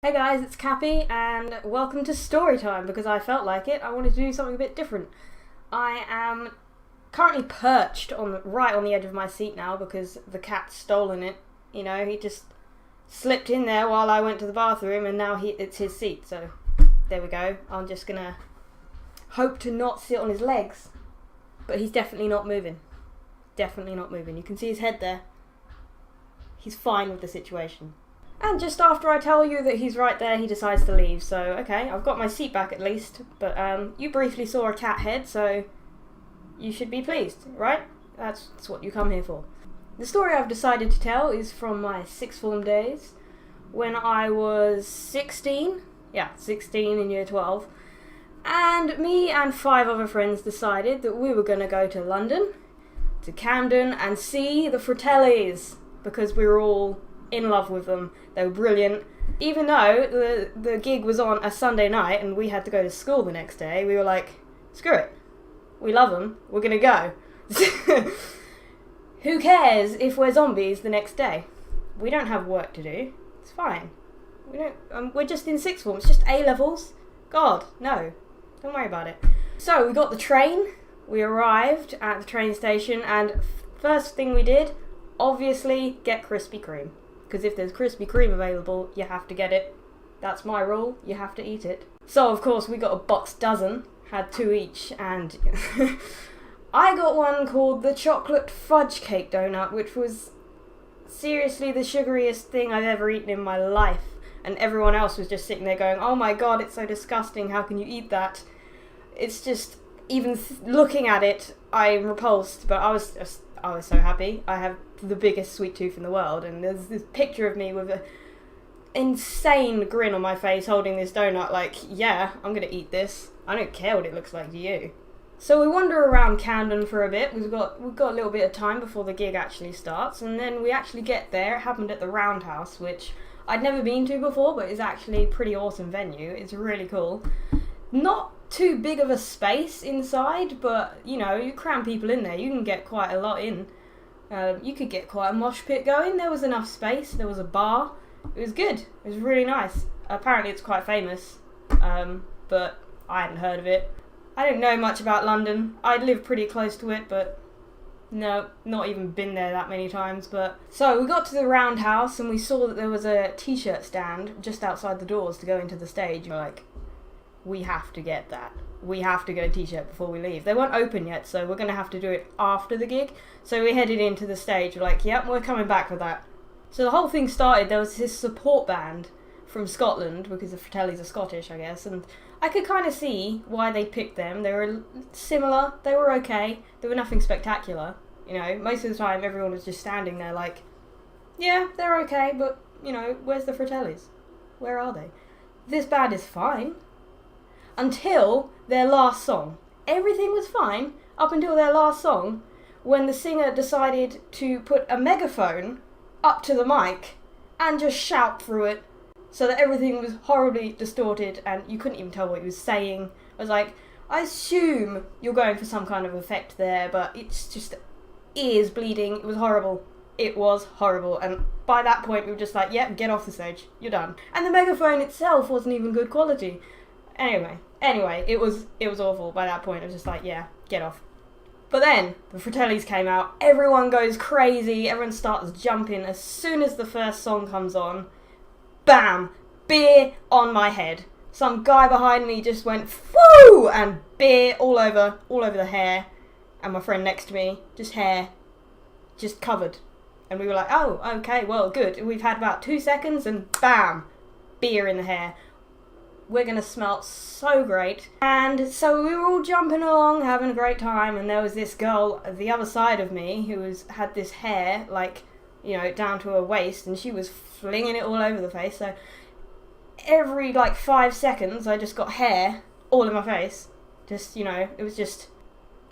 Hey guys, it's Cappy, and welcome to story time because I felt like it. I wanted to do something a bit different. I am currently perched right on the edge of my seat now because the cat's stolen it. You know, he just slipped in there while I went to the bathroom, and now it's his seat. So there we go. I'm just gonna hope to not sit on his legs, but he's definitely not moving. Definitely not moving. You can see his head there. He's fine with the situation. And just after I tell you that he's right there, he decides to leave. So, okay, I've got my seat back at least. But you briefly saw a cat head, so you should be pleased, right? That's what you come here for. The story I've decided to tell is from my sixth form days, when I was 16. Yeah, 16 in year 12. And me and 5 other friends decided that we were going to go to London, to Camden, and see the Fratellis, because we were all in love with them. They were brilliant. Even though the gig was on a Sunday night and we had to go to school the next day, we were like, screw it. We love them. We're going to go. Who cares if we're zombies the next day? We don't have work to do. It's fine. We're just in sixth form. It's just A-levels. God, no. Don't worry about it. So we got the train. We arrived at the train station, and first thing we did, obviously, get Krispy Kreme. Because if there's Krispy Kreme available, you have to get it. That's my rule, you have to eat it. So of course we got a box dozen, had 2 each, and I got one called the chocolate fudge cake donut, which was seriously the sugariest thing I've ever eaten in my life. And everyone else was just sitting there going, oh my god, it's so disgusting, how can you eat that? It's just, even looking at it, I'm repulsed, but I was so happy. I have the biggest sweet tooth in the world, and there's this picture of me with an insane grin on my face holding this donut like, yeah, I'm gonna eat this. I don't care what it looks like to you. So we wander around Camden for a bit. We've got a little bit of time before the gig actually starts, and then we actually get there. It happened at the Roundhouse, which I'd never been to before, but is actually a pretty awesome venue. It's really cool. Not too big of a space inside, but you know, you cram people in there, you can get quite a lot in. You could get quite a mosh pit going. There was enough space. There was a bar. It was good. It was really nice. Apparently it's quite famous, but I hadn't heard of it. I didn't know much about London. I'd lived pretty close to it, but no, not even been there that many times. But so we got to the Roundhouse and we saw that there was a t-shirt stand just outside the doors to go into the stage. We're like, we have to get that. We have to get a t-shirt before we leave. They weren't open yet, so we're going to have to do it after the gig. So we headed into the stage. We're like, yep, we're coming back for that. So the whole thing started, there was this support band from Scotland, because the Fratellis are Scottish, I guess, and I could kind of see why they picked them. They were similar, they were okay, they were nothing spectacular. You know, most of the time everyone was just standing there like, yeah, they're okay, but, you know, where's the Fratellis? Where are they? This band is fine. Until their last song. Everything was fine up until their last song, when the singer decided to put a megaphone up to the mic and just shout through it, so that everything was horribly distorted and you couldn't even tell what he was saying. I was like, I assume you're going for some kind of effect there, but it's just ears bleeding. It was horrible. It was horrible, and by that point we were just like, yep, get off the stage, you're done. And the megaphone itself wasn't even good quality. Anyway, it was awful by that point. I was just like, yeah, get off. But then the Fratellis came out, everyone goes crazy, everyone starts jumping. As soon as the first song comes on, bam, beer on my head. Some guy behind me just went, whoo, and beer all over the hair. And my friend next to me, just hair, just covered. And we were like, oh, okay, well, good. We've had about 2 seconds and bam, beer in the hair. We're going to smell so great. And so we were all jumping along, having a great time, and there was this girl at the other side of me who had this hair, like, you know, down to her waist, and she was flinging it all over the face. So every, 5 seconds, I just got hair all in my face. Just, you know, it was just...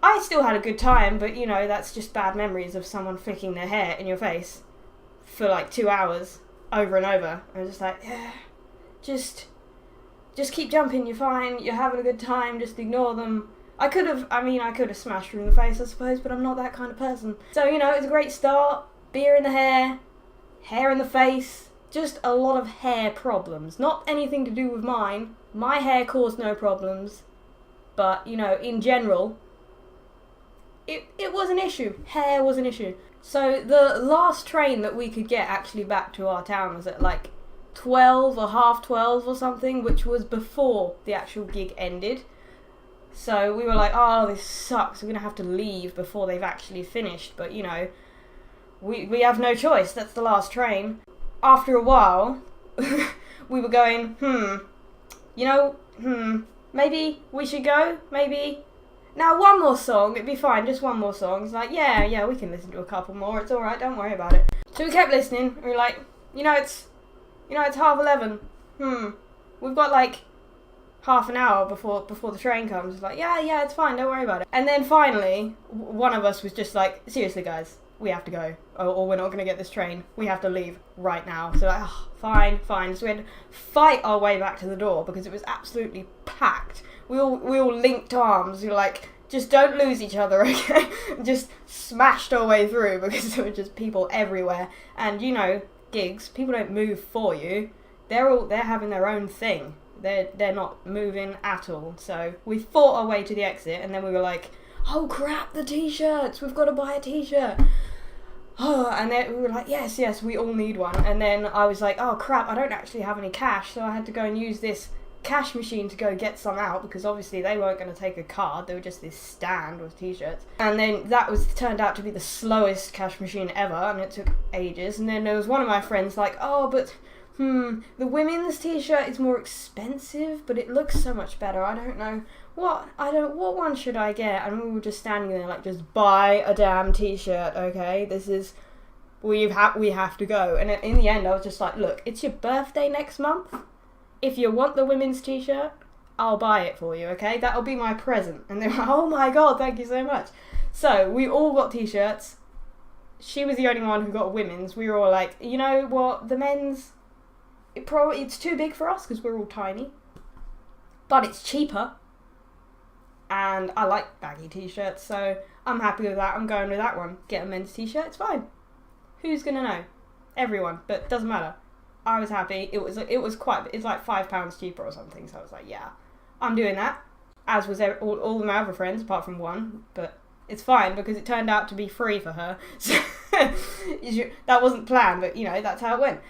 I still had a good time, but, you know, that's just bad memories of someone flicking their hair in your face for, 2 hours, over and over. I was just like, yeah, just keep jumping, you're fine, you're having a good time, just ignore them. I could have smashed her in the face, I suppose, but I'm not that kind of person. So, you know, it was a great start. Beer in the hair in the face, just a lot of hair problems. Not anything to do with mine. My hair caused no problems. But, you know, in general, it was an issue. Hair was an issue. So the last train that we could get actually back to our town was at like 12 or half 12 or something, which was before the actual gig ended. So we were like, oh, this sucks. We're going to have to leave before they've actually finished. But, you know, we have no choice. That's the last train. After a while, we were going, maybe we should go, maybe. Now, one more song, it'd be fine, just one more song. It's like, yeah, we can listen to a couple more, it's alright, don't worry about it. So we kept listening, and we were like, it's 11:30. We've got like half an hour before the train comes. It's like, yeah, it's fine, don't worry about it. And then finally, one of us was just like, seriously guys, we have to go, or we're not going to get this train. We have to leave right now. So like, fine. So we had to fight our way back to the door because it was absolutely packed. We all linked arms. We were like, just don't lose each other, okay? Just smashed our way through because there were just people everywhere. And you know, gigs, people don't move for you. They're having their own thing. They're not moving at all. So we fought our way to the exit, and then we were like, oh crap, the t-shirts, we've got to buy a t-shirt. Oh, and then we were like, yes, we all need one. And then I was like, oh crap, I don't actually have any cash, so I had to go and use this cash machine to go get some out, because obviously they weren't going to take a card, they were just this stand with t-shirts. And then that turned out to be the slowest cash machine ever, and it took ages. And then there was one of my friends like, oh, but the women's t-shirt is more expensive, but it looks so much better. I don't know what one should I get? And we were just standing there like, just buy a damn t-shirt, okay? We have to go. And in the end I was just like, look, it's your birthday next month. If you want the women's t-shirt, I'll buy it for you, okay? That'll be my present. And they were like, oh my god, thank you so much. So we all got t-shirts. She was the only one who got a women's. We were all like, you know what, the men's, it's too big for us because we're all tiny, but it's cheaper, and I like baggy t-shirts, so I'm happy with that. I'm going with that one. Get a men's t-shirt, it's fine. Who's gonna know? Everyone, but it doesn't matter. I was happy. It's like £5 cheaper or something, so I was like, yeah, I'm doing that, as was all of my other friends apart from one, but it's fine because it turned out to be free for her. So that wasn't planned, but you know, that's how it went.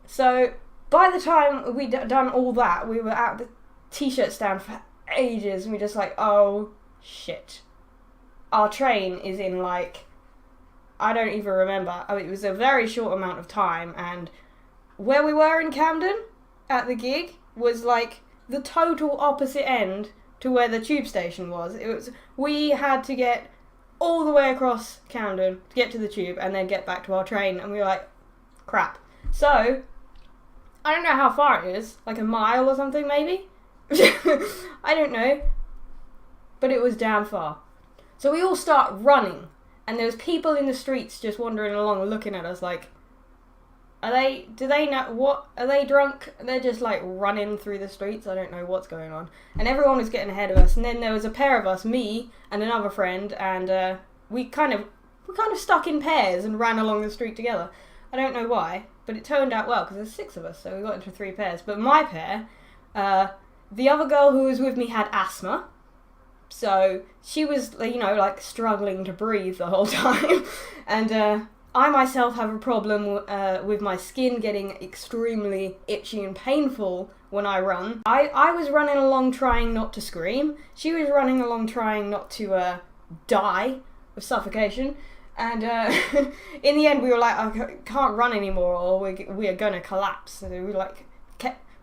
So by the time we'd done all that, we were at the t-shirt stand for ages, and we're just like, oh shit, our train is in like, I don't even remember. I mean, it was a very short amount of time, and where we were in Camden at the gig was like the total opposite end to where the tube station was. We had to get all the way across Camden to get to the tube and then get back to our train, and we were like, crap. So I don't know how far it is, like a mile or something maybe? I don't know. But it was damn far. So we all start running, and there was people in the streets just wandering along looking at us like, are they drunk? They're just like running through the streets. I don't know what's going on. And everyone was getting ahead of us, and then there was a pair of us, me and another friend, and we kind of stuck in pairs and ran along the street together. I don't know why, but it turned out well because there's 6 of us, so we got into 3 pairs. But my pair, the other girl who was with me had asthma, so she was, you know, like struggling to breathe the whole time, and I myself have a problem with my skin getting extremely itchy and painful when I run. I was running along trying not to scream. She was running along trying not to die of suffocation. And in the end we were like, I can't run anymore or we are going to collapse. So we were like,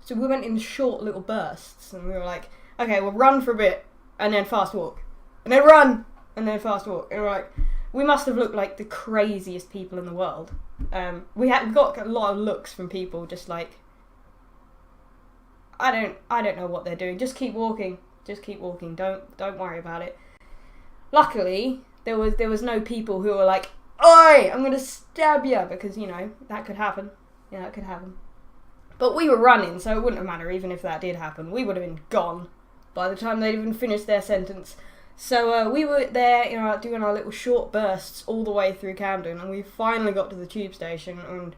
so we went in short little bursts, and we were like, okay, we'll run for a bit and then fast walk. And then run and then fast walk. And we're like, we must have looked like the craziest people in the world. We got a lot of looks from people just like, I don't know what they're doing. Just keep walking. Don't worry about it. Luckily, there was no people who were like, oi, I'm gonna stab you, because you know that could happen. Yeah, that could happen. But we were running, so it wouldn't have mattered even if that did happen. We would have been gone by the time they'd even finished their sentence. So we were there, you know, doing our little short bursts all the way through Camden, and we finally got to the tube station, and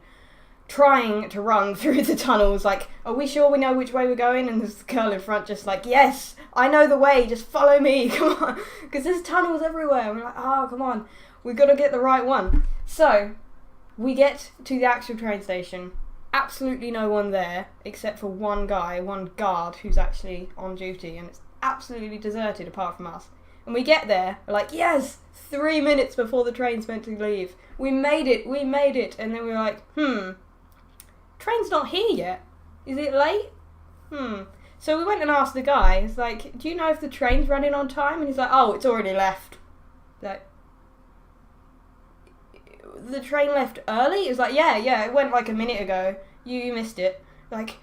trying to run through the tunnels, like, are we sure we know which way we're going? And there's the girl in front just like, yes, I know the way, just follow me, come on. Because there's tunnels everywhere. And we're like, oh, come on, we've got to get the right one. So, we get to the actual train station. Absolutely no one there, except for one guard, who's actually on duty. And it's absolutely deserted apart from us. And we get there, we're like, yes, 3 minutes before the train's meant to leave. We made it. And then we were like, train's not here yet. Is it late? So we went and asked the guy, it's like, do you know if the train's running on time? And he's like, oh, it's already left. Like, the train left early? It was like, yeah, it went like a minute ago. You missed it. Like,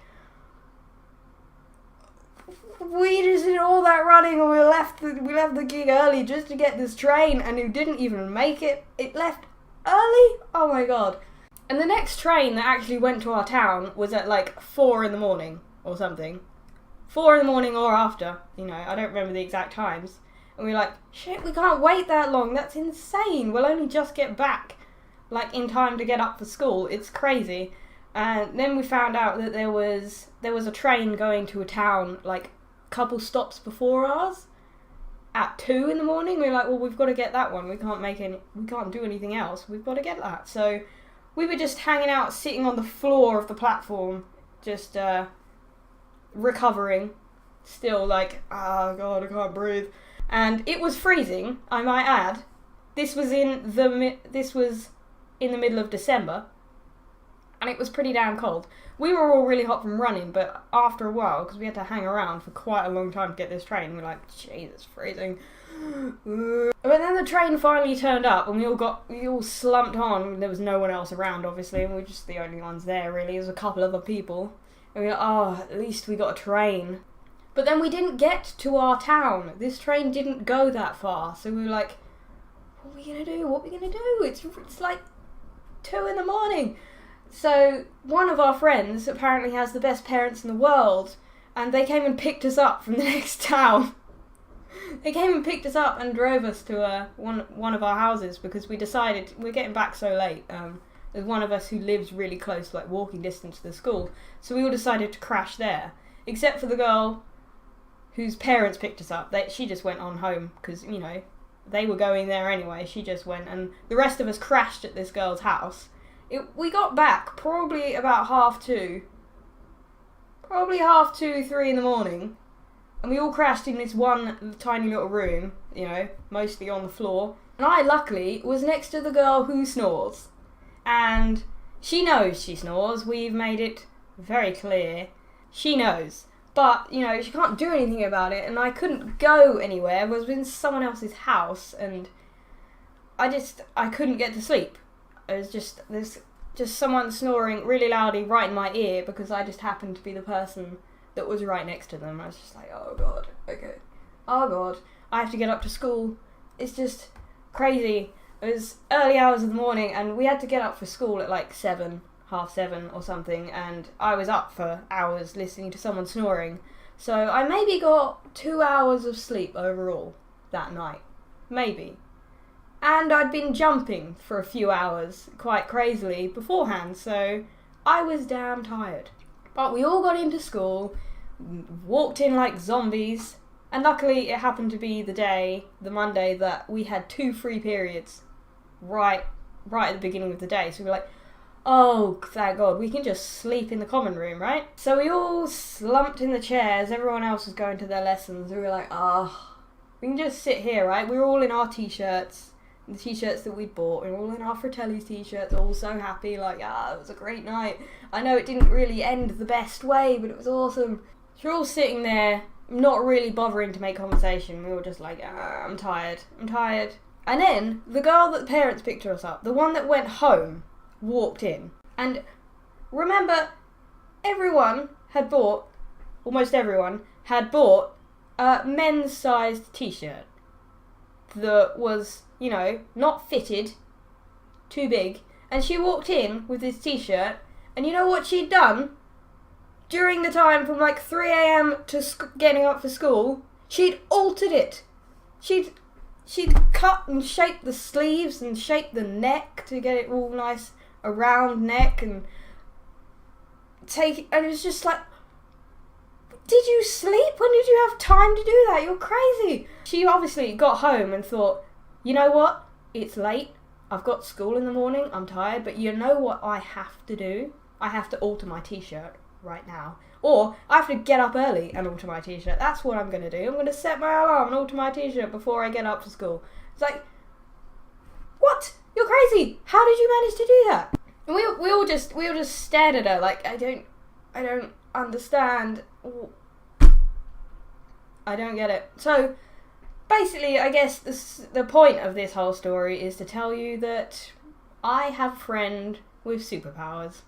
we just did all that running and we left the gig early just to get this train, and it didn't even make it. It left early? Oh my god. And the next train that actually went to our town was at like 4 in the morning or something. 4 in the morning or after, I don't remember the exact times. And we were like, shit, we can't wait that long, that's insane. We'll only just get back, like, in time to get up for school. It's crazy. And then we found out that there was a train going to a town, like, a couple stops before ours at 2 in the morning. We were like, well, we've got to get that one. We can't do anything else. We've got to get that. So we were just hanging out, sitting on the floor of the platform, just recovering. Still like, oh god, I can't breathe. And it was freezing, I might add. This was in the middle of December, and it was pretty damn cold. We were all really hot from running, but after a while, because we had to hang around for quite a long time to get this train, we were like, jeez, it's freezing. But then the train finally turned up, and we all slumped on. There was no one else around, obviously, and we were just the only ones there, really. There was a couple other people. And we were like, oh, at least we got a train. But then we didn't get to our town. This train didn't go that far. So we were like, what are we going to do? It's like 2 in the morning. So one of our friends apparently has the best parents in the world, and they came and picked us up from the next town. They came and picked us up and drove us to one of our houses, because we decided we're getting back so late. There's one of us who lives really close, like walking distance to the school, so we all decided to crash there. Except for the girl whose parents picked us up. She just went on home because, they were going there anyway. She just went, and the rest of us crashed at this girl's house. We got back probably about 2:30. Probably 2:30, 3 in the morning. And we all crashed in this one tiny little room, mostly on the floor. And I, luckily, was next to the girl who snores. And she knows she snores. We've made it very clear. She knows. But, she can't do anything about it. And I couldn't go anywhere. I was in someone else's house. And I couldn't get to sleep. There's just someone snoring really loudly right in my ear, because I just happened to be the person that was right next to them. I was just like, oh god, okay. Oh god, I have to get up to school. It's just crazy. It was early hours of the morning, and we had to get up for school at like 7, 7:30 or something, and I was up for hours listening to someone snoring. So I maybe got 2 hours of sleep overall that night. Maybe. And I'd been jumping for a few hours, quite crazily, beforehand, so I was damn tired. But we all got into school, walked in like zombies, and luckily it happened to be the Monday, that we had 2 free periods right at the beginning of the day. So we were like, oh, thank God, we can just sleep in the common room, right? So we all slumped in the chairs, everyone else was going to their lessons, we were like, we can just sit here, right? We were all in our t-shirts, the t-shirts that we'd bought, and we're all in our Fratellis t-shirts, all so happy, like, it was a great night. I know it didn't really end the best way, but it was awesome. So we're all sitting there, not really bothering to make conversation. We were just like, I'm tired. And then, the girl that the parents picked us up, the one that went home, walked in. And remember, almost everyone had bought a men's sized t-shirt that was, not fitted, too big. And she walked in with this t-shirt, and you know what she'd done? During the time from like 3 a.m. to getting up for school, she'd altered it. She'd cut and shaped the sleeves and shaped the neck to get it all nice, a round neck, and and it was just like, did you sleep? When did you have time to do that? You're crazy. She obviously got home and thought, you know what? It's late. I've got school in the morning. I'm tired. But you know what I have to do? I have to alter my t-shirt right now. Or I have to get up early and alter my t-shirt. That's what I'm going to do. I'm going to set my alarm and alter my t-shirt before I get up for school. It's like, what? You're crazy. How did you manage to do that? And we all just stared at her like, I don't understand. I don't get it. So basically, I guess the point of this whole story is to tell you that I have a friend with superpowers.